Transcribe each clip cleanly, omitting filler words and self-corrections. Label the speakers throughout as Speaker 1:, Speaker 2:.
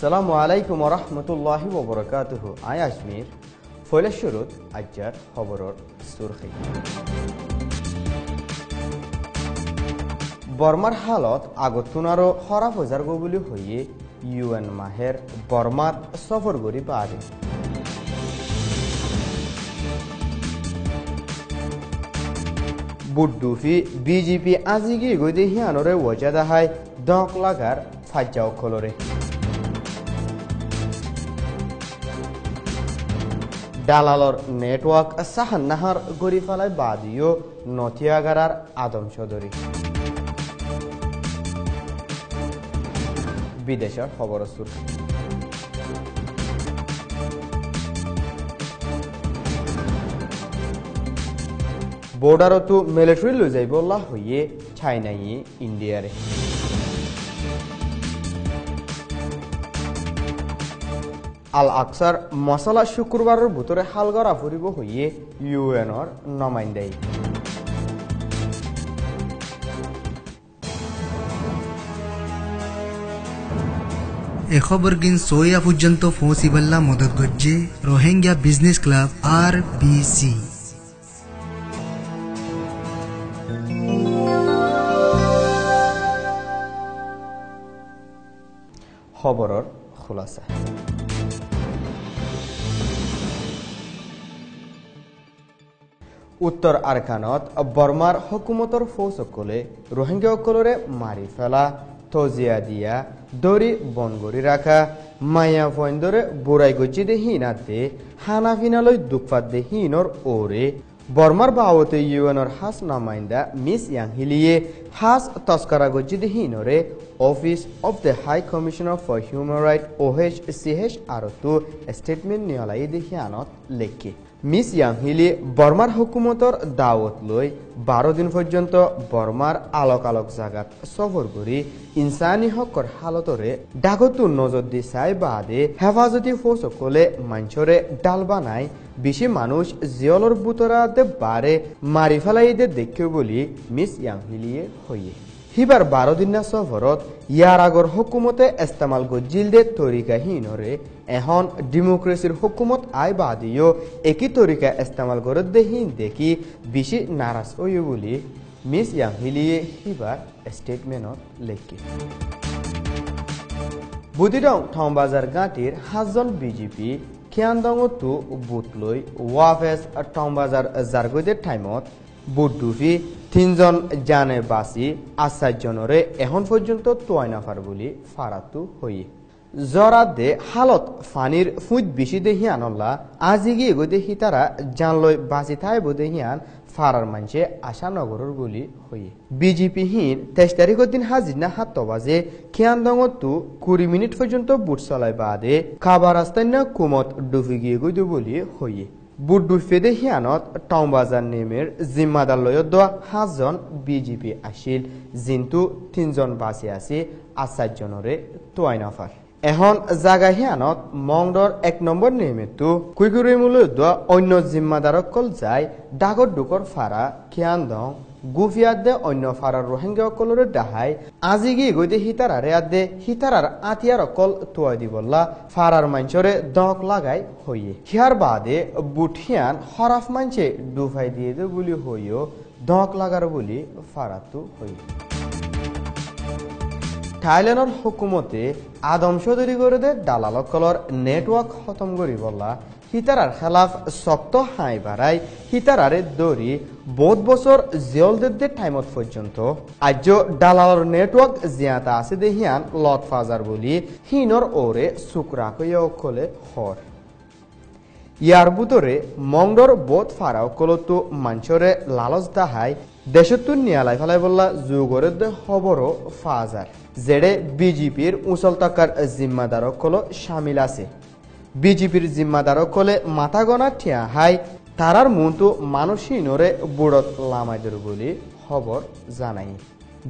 Speaker 1: আসসালামু আলাইকুম রহমতুল্লাহি ওবরাকাতুহু। আই আজমির ফয়লা শুরুত আজ্জার খবরর সুরখি। বর্মার হালত আগতুনারও খরাব হজাৰ গো বুলি হইয়ে ইউএন মাহের বর্মাত সফর করি পারে। বুড্ডুফি বিজেপি আজিগি গদি হিয়ানরে ওজাদা হাই দক লাগার ফাজ্জাও খলরে। দালালর নেটওয়ার্ক সাহান নাহার গরি ফালাই বাদিও নথিয়াগারার আদম চৌধুরী। বিদেশের খবর সুর। বর্ডারতো মিলিটারি লৈ যাইব লা হইয়ে চাইনাই ইন্ডিয়ারে। আল আকসার মশলা শুক্রবারের ভিতরে হালগড়া ফুরিব হইয়ে ইউএনর নমাইন্দাই।
Speaker 2: এ খবর গিন সোয়া পর্যন্ত পৌঁছিবাল্লা মদত গজ্জে রোহিঙ্গা বিজনেস ক্লাব RBC।
Speaker 1: খবরর খুলাসা। উত্তর আরকানত বর্মার হুকুমতর ফৌজসকলে রোহিঙ্গাসকলরে মারি ফেলা, তজিয়া দিয়া, দড়ি বনগরি রাখা, মায়া ফইন্দরে বুড়াই গজ্জি দে হিনাতে হানা ফিনালৈ দুঃখপাত দে হিনর ওরে বর্মার বাওতে ইউএনর হাস নামাইন্দা মিস ইয়াং হিলিয়ে হাস তস্করা গজ্জি দে হিনরে office of the high commissioner for human right OHCH আরতো স্টেটমেন্ট নিয়লাই দে হিয়ানত লেখে। মিস ইয়াং হিলি বর্মার হুকুমতর দাওয়াত লই 12 দিন পর্যন্ত বর্মার আলোক আলোক জাগাত সফর করি ইনসানি হকর হালতরে ডাগতু নজর দি চাই বাদে হেফাজতি ফৌজসকলে মাঞ্চরে ডাল বানাই বেশি মানুষ জিয়লর বুতরাতে বারে মারি ফেলাই দে দেখে বলি মিস ইয়াং হিলিয়ে হইয়ে। হিবার 12 দিনা সফরত ইয়ার আগর হুকুমতে ইস্তেমাল গজ্জিল দে তরিকা হিনরে এখন ডেমোক্রেসির হুকুমত আই বাদিও একই তরিকা ইস্তেমাল করে দে হিন দেখি বেশি নারাজ হইয়ে বলি মিস ইয়াং হিলিয়ে হিবার স্টেটমেন্টত লেখি। বুদিডং থংবাজার গাঁটির 5 জন বিজেপি খিয়ানদংতো বুথ লই ওয়াফেস টংবাজার জারগদের টাইমত বুড্ডুফি 3 জন জানে বাসি 8 জনরে এখন পর্যন্ত তোয়াই নাফার বলি ফারাতু হইয়ে। জরাত দে হালত ফানির ফুট বেশি দে হিয়ানল্লা আজিগি এগোদে হিতারা জানলই বাসি থাই বোধে হিয়ান ফারার মানছে আশানগরের বলি হইয়ে। বিজেপি হিন 23 তারিখের দিন হাজির না 7 বাজে খিয়ানদংতো 20 মিনিট পর্যন্ত বুট চলাই বাদে খাবার রাস্তায় না কুমত ডুফি গিয়ে গইদ বলি হইয়ে। বুড্ডুফেদে হিয়ানত টংবাজার নেমের জিম্মাদার লয়ত দেওয়া 5 জন বিজেপি আসিল জিন্তু 3 জন বাসি আছে 8 জনরে তোয়াই নাফার। এখন জাগা হিয়ানত মংডর 1 নম্বর নেমেতো কুইকুরি মূল্য দেওয়া অন্য জিম্মাদারকল যায় ডাগর ডুকর ফারা খিয়ানদং গুফিয়াত দে অন্য ফারার রোহিঙ্গা অকলরে ডাহাই আজিগি গইদে হিতারারে আদে হিতারার আতিয়ার অকল তোয়াই দিবল্লা ফারার মাঞ্চরে দক লাগাই হইয়ে। হিয়ার বাদে বুঠিয়ান হরাফ মাঞ্চে ডুফাই দিয়ে দে বলি হইও দক লাগার বলি ফারাতু হইয়ে। থাইল্যান্ডর হুকুমতে আদম চৌধুরী করে দে দালালকলর নেটওয়ার্ক খতম করি বললা হিতারার খেলাফ শক্ত হাই বাড়াই হিতারারে দৌড়ি বহুত বছর জিয়লদের টাইমত পর্যন্ত আজ দালালর নেটওয়ার্ক জিয়াতা আছে দে হিয়ান লত ফাজার বলি হিনর ওরে সুকরা কইয়া খোলে হর। ইয়ার বুতরে মংডর বোধ ফারাও কলতো মাঞ্চরে লালচ দাহাই দেশত্তু নিয়ালাই ফেলাই বললা যুগরের দে খবরও ফাজার যেড়ে বিজেপির উচল টাকার জিম্মাদারক কলো সামিল আছে। বিজেপির জিম্মাদারক কলে মাথা গনা ঠিয়া হাই তারার মতো মানুষহীনরে বুড়ত লামাইদের বলি খবর জানাই।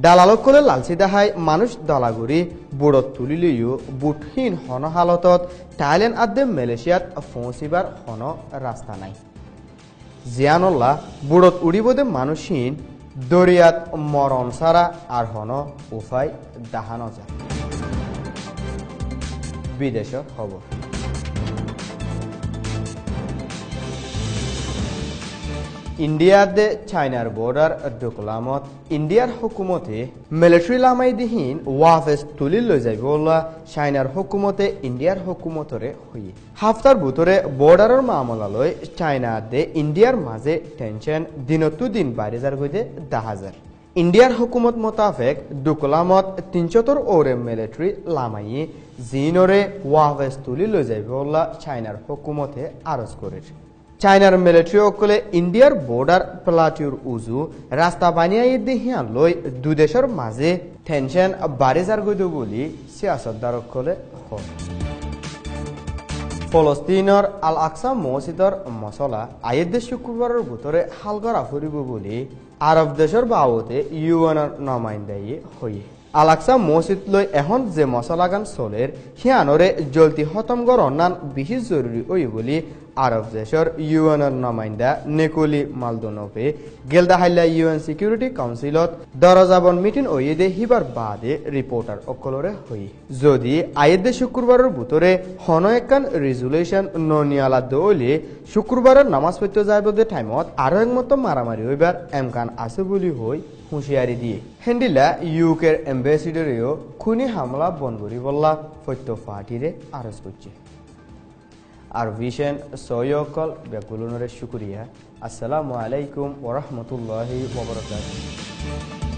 Speaker 1: দালালক কলে লালচি দেখাই মানুষ দলাগুড়ি বুড়ত তুলিলেও বুটহীন হন হালতত থাইল্যান্ড আদে মালয়েশিয়াত পৌঁছিবার হন রাস্তা নাই। জিয়ানল্লা বুড়ত উড়িবদে মানুষহীন দরিয়াত মরণ ছাড়া আর হন উপায় দেখানো যায়। বিদেশৰ হ'ব। ইন্ডিয়াতে চাইনার বর্ডার ঢুকলামত ইন্ডিয়ার হুকুমতে মিলিটারি লামাই দিহীন ওয়াফেস তুলি লৈ যাইব চাইনার হুকুমতে ইন্ডিয়ার হুকুমতরে হই হাফতার ভিতরে বর্ডারের মামলালৈ চাইনা দে ইন্ডিয়ার মাঝে টেনশন দিনতো দিন বাড়ি যার গইতে দেখা যায়। ইন্ডিয়ার হুকুমত মোতাবেক ঢুকলামত ৩৭ ওরে মিলিটারি লামাই জিনরে ওয়াফেস তুলি লৈ যাইব চাইনার হুকুমতে আরজ করে। চাইনার মিলিটারি অকলে ইন্ডিয়ার বর্ডার প্লাটিউর উজু রাস্তা বানিয়ে দিহিয়ান লৈ দু দেশের মাঝে টেনশন বাড়ি যার গইদ বলি সিয়াসতদারকলে হল। ফলস্তিনের আল আকসা মসজিদর মশলা আয়ের শুক্রবারের ভিতরে হাল করা ফুরিব বলি আরব দেশের বাবদে ইউএনের নমাইন্দাই হয়ে আল আকসা মসজিদ লৈ এখন যে মশলাগান চলের সিয়ানরে জলদি খতম গরনান বিশেষ জরুরি ওই বলি আরব দেশের ইউএনের নমাইন্দা নেকলি মালদোনভে গেলদাহাইলা ইউএন সিকিউরিটি কাউন্সিলত দরজাবন মিটিং ওয়েদে হিবার বাদে রিপোর্টার অকলরে হই যদি আয়েদে শুক্রবারের ভিতরে হন একখান রেজুলেশন ননিয়ালা দলে শুক্রবারের নামাজ পড়তে যাইবদে টাইমত আরো একমত মারামারি হইবার এমকান আছে বলি হই হুঁশিয়ারি দিয়ে হেন্ডিলা ইউকের এম্বাসিডারেও খুনি হামলা বনবরি বল্লা ফত্য ফাটিরে আরজ করছে। আর ভিশন সৈয়কল বেকুলনরে শুকরিয়া। আসসালামু আলাইকুম ওয়া রাহমাতুল্লাহি ওয়া বারাকাতুহু।